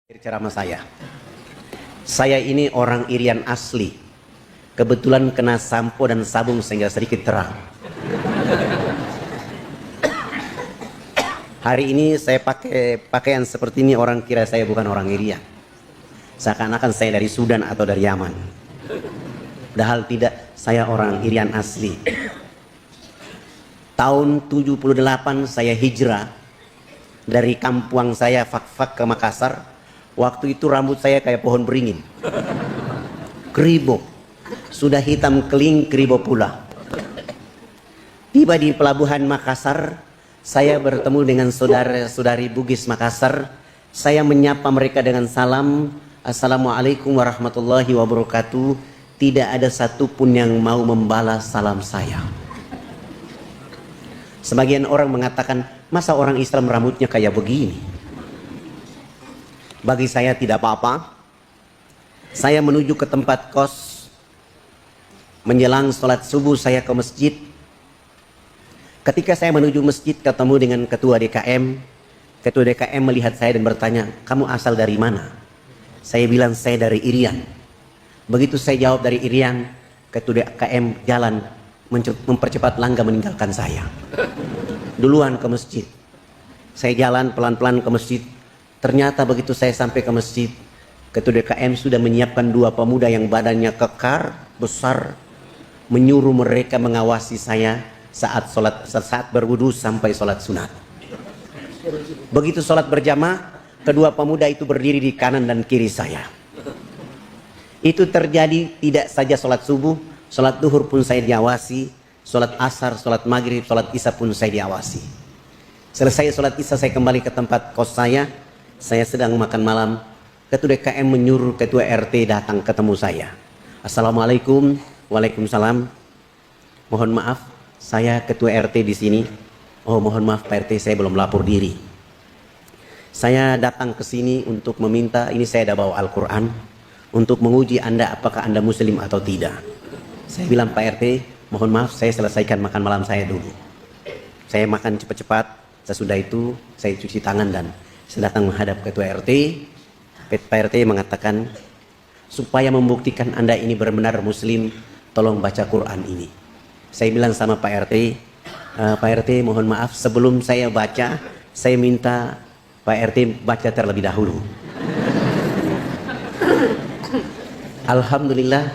Ceramah saya ini orang Irian asli. Kebetulan kena sampo dan sabun sehingga sedikit terang. Hari ini saya pakai pakaian seperti ini, orang kira saya bukan orang Irian, seakan-akan saya dari Sudan atau dari Yaman. Padahal tidak, saya orang Irian asli. Tahun 78 saya hijrah dari kampung saya Fak-Fak ke Makassar. Waktu itu rambut saya kayak pohon beringin, keribo, sudah hitam keling, keribo pula. Tiba di pelabuhan Makassar, saya bertemu dengan saudara-saudari Bugis Makassar. Saya menyapa mereka dengan salam, Assalamualaikum warahmatullahi wabarakatuh. Tidak ada satupun yang mau membalas salam saya. Sebagian orang mengatakan, masa orang Islam rambutnya kayak begini? Bagi saya tidak apa-apa. Saya menuju ke tempat kos. Menjelang sholat subuh saya ke masjid. Ketika saya menuju masjid ketemu dengan ketua DKM. Ketua DKM melihat saya dan bertanya, kamu asal dari mana? Saya bilang saya dari Irian. Begitu saya jawab dari Irian, ketua DKM jalan mempercepat langkah meninggalkan saya. Duluan ke masjid. Saya jalan pelan-pelan ke masjid. Ternyata begitu saya sampai ke masjid, ketua DKM sudah menyiapkan dua pemuda yang badannya kekar, besar, menyuruh mereka mengawasi saya saat berwudu sampai sholat sunat. Begitu sholat berjamaah, kedua pemuda itu berdiri di kanan dan kiri saya. Itu terjadi tidak saja sholat subuh, sholat duhur pun saya diawasi, sholat asar, sholat maghrib, sholat isya pun saya diawasi. Selesai sholat isya saya kembali ke tempat kos saya. Saya sedang makan malam, ketua DKM menyuruh ketua RT datang ketemu saya. Assalamualaikum. Waalaikumsalam. Mohon maaf, saya ketua RT di sini. Oh, mohon maaf Pak RT, saya belum lapor diri. Saya datang ke sini untuk meminta, ini saya sudah bawa Al-Quran, untuk menguji Anda apakah Anda Muslim atau tidak. Saya bilang, Pak RT, mohon maaf, saya selesaikan makan malam saya dulu. Saya makan cepat-cepat, sesudah itu saya cuci tangan dan saya datang menghadap ketua RT. Pak RT mengatakan, supaya membuktikan Anda ini benar-benar Muslim, tolong baca Quran ini. Saya bilang sama Pak RT, Pak RT mohon maaf, sebelum saya baca, saya minta Pak RT baca terlebih dahulu. Alhamdulillah,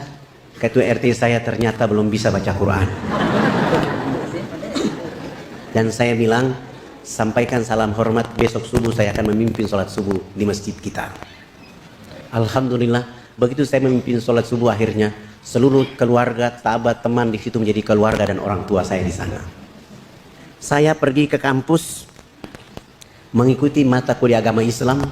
ketua RT saya ternyata belum bisa baca Quran. Dan saya bilang, sampaikan salam hormat, besok subuh saya akan memimpin sholat subuh di masjid kita. Alhamdulillah, begitu saya memimpin sholat subuh, akhirnya seluruh keluarga, sahabat, teman di situ menjadi keluarga dan orang tua saya di sana. Saya pergi ke kampus mengikuti mata kuliah agama Islam.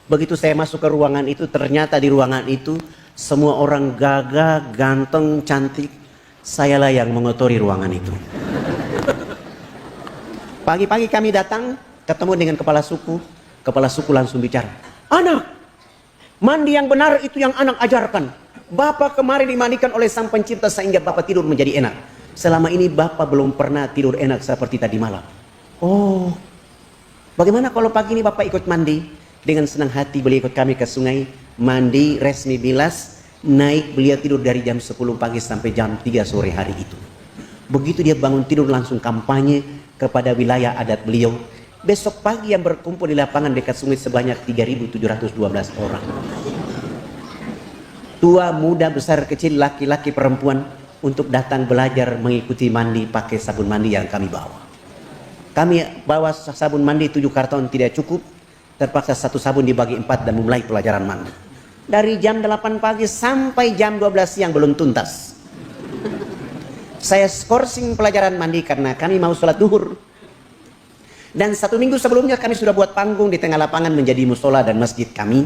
Begitu saya masuk ke ruangan itu, ternyata di ruangan itu semua orang gagah, ganteng, cantik. Sayalah yang mengotori ruangan itu. Pagi-pagi kami datang, ketemu dengan kepala suku. Kepala suku langsung bicara. Anak, mandi yang benar itu yang anak ajarkan. Bapak kemarin dimandikan oleh Sang Pencipta sehingga Bapak tidur menjadi enak. Selama ini Bapak belum pernah tidur enak seperti tadi malam. Oh, bagaimana kalau pagi ini Bapak ikut mandi? Dengan senang hati beliau ikut kami ke sungai. Mandi, resmi bilas, naik beliau tidur dari jam 10 pagi sampai jam 3 sore hari itu. Begitu dia bangun tidur langsung kampanye kepada wilayah adat beliau. Besok pagi yang berkumpul di lapangan dekat sungai sebanyak 3.712 orang. Tua, muda, besar, kecil, laki-laki, perempuan, untuk datang belajar mengikuti mandi pakai sabun mandi yang kami bawa. Kami bawa sabun mandi 7 karton tidak cukup. Terpaksa satu sabun dibagi 4 dan memulai pelajaran mandi. Dari jam 8 pagi sampai jam 12 siang belum tuntas. Saya skorsing pelajaran mandi karena kami mau sholat duhur. Dan 1 minggu sebelumnya kami sudah buat panggung di tengah lapangan menjadi musola dan masjid kami.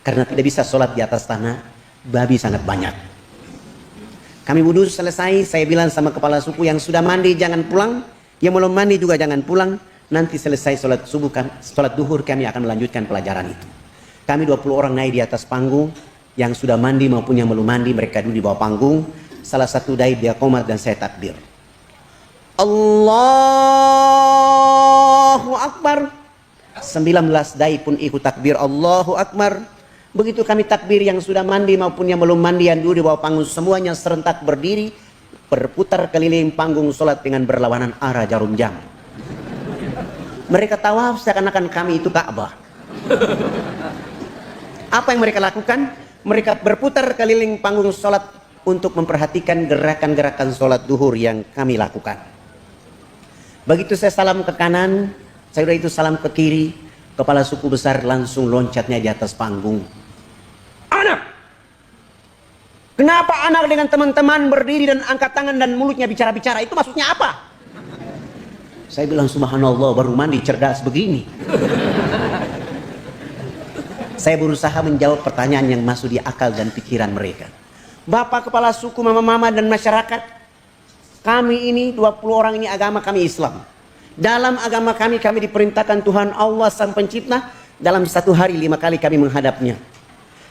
Karena tidak bisa sholat di atas tanah, babi sangat banyak. Kami wudhu selesai, saya bilang sama kepala suku, yang sudah mandi jangan pulang, yang belum mandi juga jangan pulang. Nanti selesai sholat subuh, sholat duhur kami akan melanjutkan pelajaran itu. Kami 20 orang naik di atas panggung, yang sudah mandi maupun yang belum mandi mereka duduk di bawah panggung. Salah satu dai dia qomat dan saya takbir. Allahu Akbar. 19 dai pun ikut takbir Allahu Akbar. Begitu kami takbir, yang sudah mandi maupun yang belum mandi, yang duduk di bawah panggung, semuanya serentak berdiri berputar keliling panggung sholat dengan berlawanan arah jarum jam. Mereka tawaf seakan-akan kami itu Ka'bah. Apa yang mereka lakukan? Mereka berputar keliling panggung sholat untuk memperhatikan gerakan-gerakan sholat duhur yang kami lakukan. Begitu saya salam ke kanan, saya udah itu salam ke kiri, kepala suku besar langsung loncatnya di atas panggung. Anak! Kenapa anak dengan teman-teman berdiri dan angkat tangan dan mulutnya bicara-bicara? Itu maksudnya apa? Saya bilang subhanallah, baru mandi cerdas begini. Saya berusaha menjawab pertanyaan yang masuk di akal dan pikiran mereka. Bapak kepala suku, mama-mama dan masyarakat, kami ini 20 orang ini agama kami Islam. Dalam agama kami diperintahkan Tuhan Allah Sang Pencipta dalam satu hari 5 kali kami menghadapnya.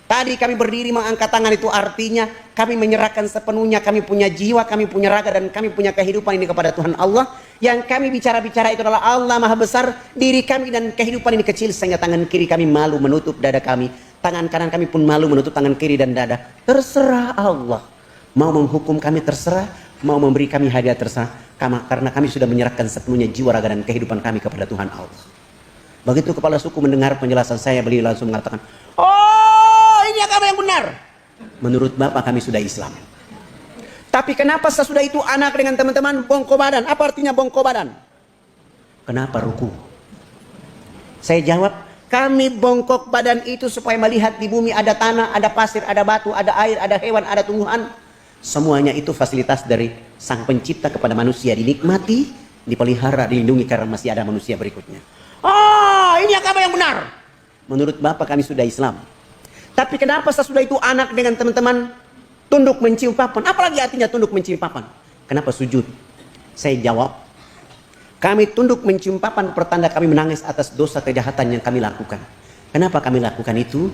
Tadi kami berdiri mengangkat tangan, itu artinya kami menyerahkan sepenuhnya, kami punya jiwa, kami punya raga, dan kami punya kehidupan ini kepada Tuhan Allah. Yang kami bicara-bicara itu adalah Allah Maha Besar, diri kami dan kehidupan ini kecil, sehingga tangan kiri kami malu menutup dada kami, tangan kanan kami pun malu menutup tangan kiri dan dada. Terserah Allah, mau menghukum kami terserah, mau memberi kami hadiah terserah, karena kami sudah menyerahkan sepenuhnya jiwa, raga, dan kehidupan kami kepada Tuhan Allah. Begitu kepala suku mendengar penjelasan saya, beliau langsung mengatakan, oh, ini agama yang benar. Menurut Bapak kami sudah Islam. Tapi kenapa sesudah itu anak dengan teman-teman bongko badan? Apa artinya bongko badan? Kenapa ruku? Saya jawab, kami bongkok badan itu supaya melihat di bumi ada tanah, ada pasir, ada batu, ada air, ada hewan, ada tumbuhan. Semuanya itu fasilitas dari Sang Pencipta kepada manusia, dinikmati, dipelihara, dilindungi karena masih ada manusia berikutnya. Oh, ini agama yang benar. Menurut Bapak kami sudah Islam. Tapi kenapa sesudah itu anak dengan teman-teman tunduk mencium papan? Apalagi artinya tunduk mencium papan? Kenapa sujud? Saya jawab, kami tunduk mencium papan pertanda kami menangis atas dosa kejahatan yang kami lakukan. Kenapa kami lakukan itu?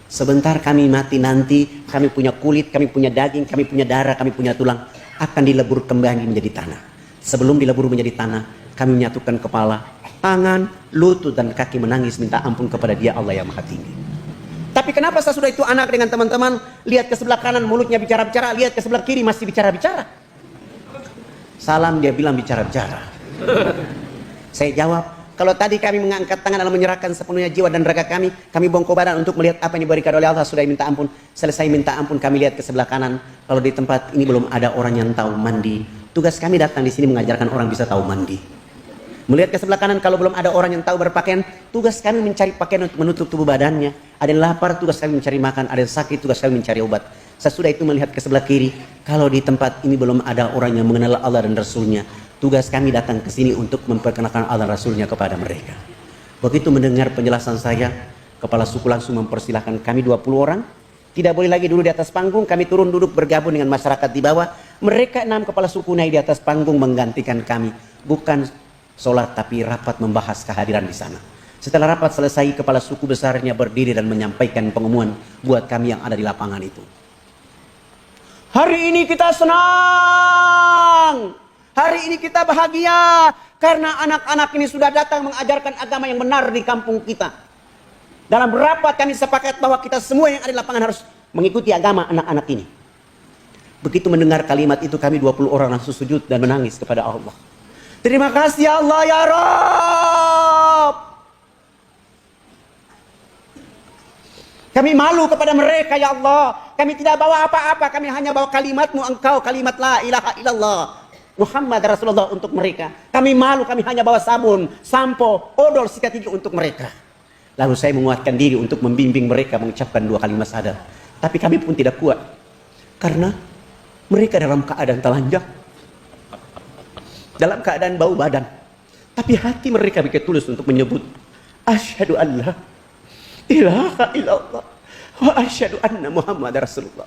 Sebentar kami mati nanti, kami punya kulit, kami punya daging, kami punya darah, kami punya tulang, akan dilebur kembali menjadi tanah. Sebelum dilebur menjadi tanah, kami menyatukan kepala, tangan, lutut, dan kaki menangis minta ampun kepada Dia Allah yang Maha Tinggi. Tapi kenapa sesudah itu anak dengan teman-teman lihat ke sebelah kanan mulutnya bicara-bicara, lihat ke sebelah kiri masih bicara-bicara? Salam dia bilang bicara-bicara. Saya jawab, kalau tadi kami mengangkat tangan dalam menyerahkan sepenuhnya jiwa dan raga kami bongko badan untuk melihat apa yang diberikan oleh Allah, sudah minta ampun. Selesai minta ampun kami lihat ke sebelah kanan, kalau di tempat ini belum ada orang yang tahu mandi. Tugas kami datang di sini mengajarkan orang bisa tahu mandi. Melihat ke sebelah kanan, kalau belum ada orang yang tahu berpakaian, tugas kami mencari pakaian untuk menutup tubuh badannya. Ada yang lapar, tugas kami mencari makan. Ada yang sakit, tugas kami mencari obat. Sesudah itu melihat ke sebelah kiri, kalau di tempat ini belum ada orang yang mengenal Allah dan Rasulnya, tugas kami datang ke sini untuk memperkenalkan Allah dan Rasulnya kepada mereka. Begitu mendengar penjelasan saya, kepala suku langsung mempersilahkan kami 20 orang. Tidak boleh lagi dulu di atas panggung, kami turun duduk bergabung dengan masyarakat di bawah. Mereka 6 kepala suku naik di atas panggung menggantikan kami. Bukan sholat tapi rapat membahas kehadiran di sana. Setelah rapat selesai, kepala suku besarnya berdiri dan menyampaikan pengumuman buat kami yang ada di lapangan itu. Hari ini kita senang. Hari ini kita bahagia karena anak-anak ini sudah datang mengajarkan agama yang benar di kampung kita. Dalam rapat kami sepakat bahwa kita semua yang ada di lapangan harus mengikuti agama anak-anak ini. Begitu mendengar kalimat itu, kami 20 orang langsung sujud dan menangis kepada Allah. Terima kasih ya Allah ya Rabb. Kami malu kepada mereka ya Allah. Kami tidak bawa apa-apa, kami hanya bawa kalimat-Mu Engkau, kalimat la ilaha illallah Muhammad Rasulullah untuk mereka. Kami malu, kami hanya bawa sabun, sampo, odol, sikat gigi untuk mereka. Lalu saya menguatkan diri untuk membimbing mereka mengucapkan 2 kalimat syahadat. Tapi kami pun tidak kuat karena mereka dalam keadaan telanjang, dalam keadaan bau badan, tapi hati mereka begitu tulus untuk menyebut asyhadu an la ilaha illallah wa asyhadu anna Muhammad Rasulullah.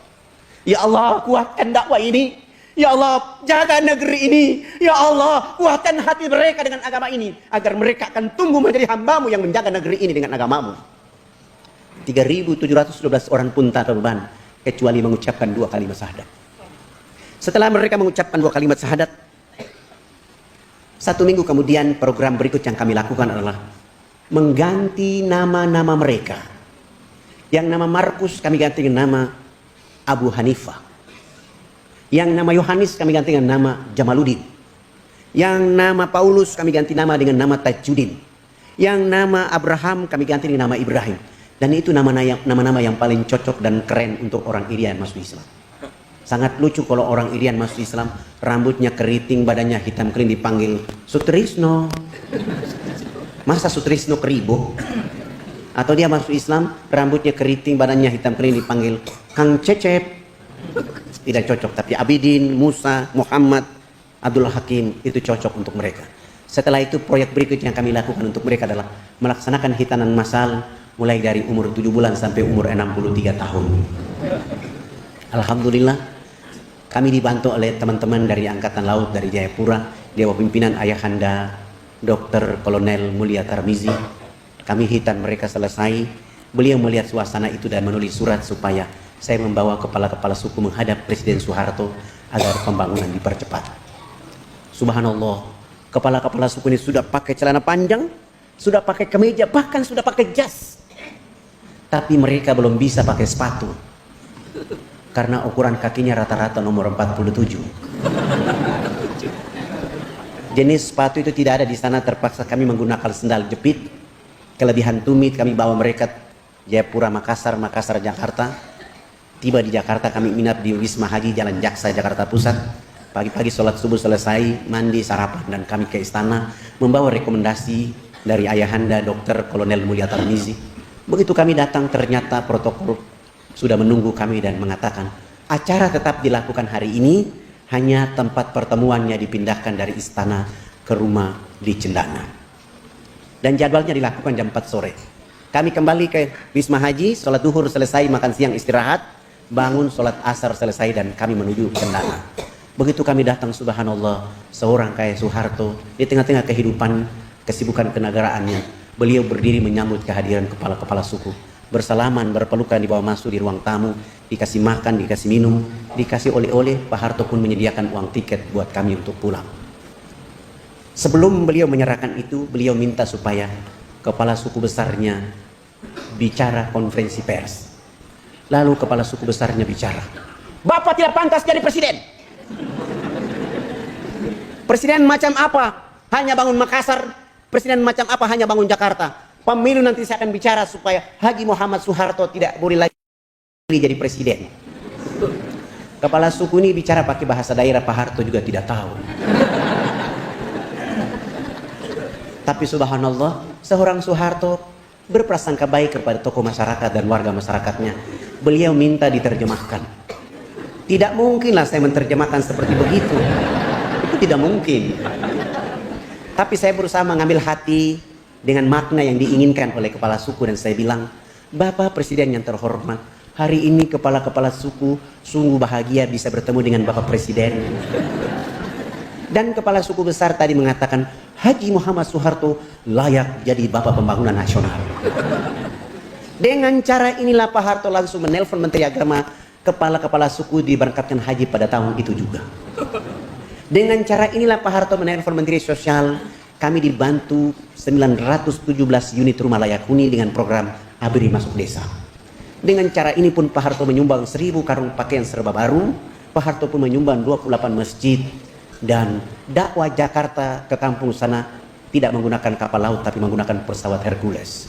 Ya Allah, kuatkan dakwah ini. Ya Allah, jaga negeri ini. Ya Allah, kuatkan hati mereka dengan agama ini, agar mereka akan tumbuh menjadi hamba-Mu yang menjaga negeri ini dengan agama-Mu. 3.712 orang pun tak terbeban kecuali mengucapkan 2 kalimat syahadat. Setelah mereka mengucapkan 2 kalimat syahadat, 1 minggu kemudian program berikut yang kami lakukan adalah mengganti nama-nama mereka. Yang nama Markus kami ganti dengan nama Abu Hanifah. Yang nama Yohanes kami ganti dengan nama Jamaluddin. Yang nama Paulus kami ganti nama dengan nama Tajuddin. Yang nama Abraham kami ganti dengan nama Ibrahim. Dan itu nama-nama yang paling cocok dan keren untuk orang Irian masuk Islam. Sangat lucu kalau orang Irian masuk Islam, rambutnya keriting, badannya hitam kering, dipanggil Sutrisno. Masa Sutrisno Keribo? Atau dia masuk Islam, rambutnya keriting, badannya hitam kering, dipanggil Kang Cecep. Tidak cocok, tapi Abidin, Musa, Muhammad, Abdul Hakim, itu cocok untuk mereka. Setelah itu proyek berikut yang kami lakukan untuk mereka adalah melaksanakan hitanan massal mulai dari umur 7 bulan sampai umur 63 tahun. Alhamdulillah, kami dibantu oleh teman-teman dari Angkatan Laut dari Jayapura, di bawah pimpinan Ayahanda Dr. Kolonel Mulia Tarmizi. Kami hitan mereka selesai. Beliau melihat suasana itu dan menulis surat supaya saya membawa kepala-kepala suku menghadap Presiden Soeharto agar pembangunan dipercepat. Subhanallah, kepala-kepala suku ini sudah pakai celana panjang, sudah pakai kemeja, bahkan sudah pakai jas. Tapi mereka belum bisa pakai sepatu. Karena ukuran kakinya rata-rata nomor 47. Jenis sepatu itu tidak ada di sana, terpaksa kami menggunakan sendal jepit. Kelebihan tumit kami bawa mereka Jayapura, Makassar, Makassar, Jakarta. Tiba di Jakarta kami minat di Wisma Haji Jalan Jaksa, Jakarta Pusat. Pagi-pagi sholat subuh selesai, mandi, sarapan, dan kami ke istana membawa rekomendasi dari Ayahanda Dr. Kolonel Mulia Tarmizi. Begitu kami datang, ternyata protokol sudah menunggu kami dan mengatakan acara tetap dilakukan hari ini, hanya tempat pertemuannya dipindahkan dari istana ke rumah di Cendana. Dan jadwalnya dilakukan jam 4 sore. Kami kembali ke Wisma Haji, sholat duhur selesai, makan siang istirahat, bangun sholat asar selesai, dan kami menuju Cendana. Begitu kami datang, subhanallah, seorang kayak Soeharto di tengah-tengah kehidupan kesibukan kenegaraannya, beliau berdiri menyambut kehadiran kepala-kepala suku. Bersalaman, berpelukan, dibawa masuk di ruang tamu, dikasih makan, dikasih minum, dikasih oleh-oleh. Pak Harto pun menyediakan uang tiket buat kami untuk pulang. Sebelum beliau menyerahkan itu, beliau minta supaya kepala suku besarnya bicara konferensi pers. Lalu kepala suku besarnya bicara, "Bapak tidak pantas jadi presiden. Presiden macam apa? Hanya bangun Makassar. Presiden macam apa? Hanya bangun Jakarta. Pemilu nanti saya akan bicara supaya Haji Muhammad Soeharto tidak boleh lagi jadi presiden." Kepala suku ini bicara pakai bahasa daerah, Pak Harto juga tidak tahu. Tapi subhanallah, seorang Soeharto berprasangka baik kepada tokoh masyarakat dan warga masyarakatnya. Beliau minta diterjemahkan. Tidak mungkinlah saya menerjemahkan seperti begitu. Itu tidak mungkin. Tapi saya berusaha mengambil hati dengan makna yang diinginkan oleh kepala suku, dan saya bilang, "Bapak Presiden yang terhormat, hari ini kepala-kepala suku sungguh bahagia bisa bertemu dengan Bapak Presiden." Dan kepala suku besar tadi mengatakan, "Haji Muhammad Soeharto layak jadi Bapak Pembangunan Nasional." Dengan cara inilah Pak Harto langsung menelpon Menteri Agama, kepala-kepala suku diberangkatkan haji pada tahun itu juga. Dengan cara inilah Pak Harto menelpon Menteri Sosial, kami dibantu 917 unit rumah layak huni dengan program ABRI Masuk Desa. Dengan cara ini pun Pak Harto menyumbang 1000 karung pakaian serba baru. Pak Harto pun menyumbang 28 masjid, dan dakwah Jakarta ke kampung sana tidak menggunakan kapal laut tapi menggunakan pesawat Hercules.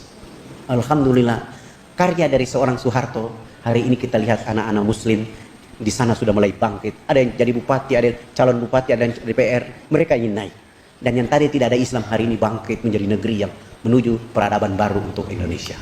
Alhamdulillah, karya dari seorang Soeharto. Hari ini kita lihat anak-anak muslim di sana sudah mulai bangkit. Ada yang jadi bupati, ada yang calon bupati, ada yang DPR. Mereka ingin naik. Dan yang tadi tidak ada Islam hari ini bangkit menjadi negeri yang menuju peradaban baru untuk Indonesia.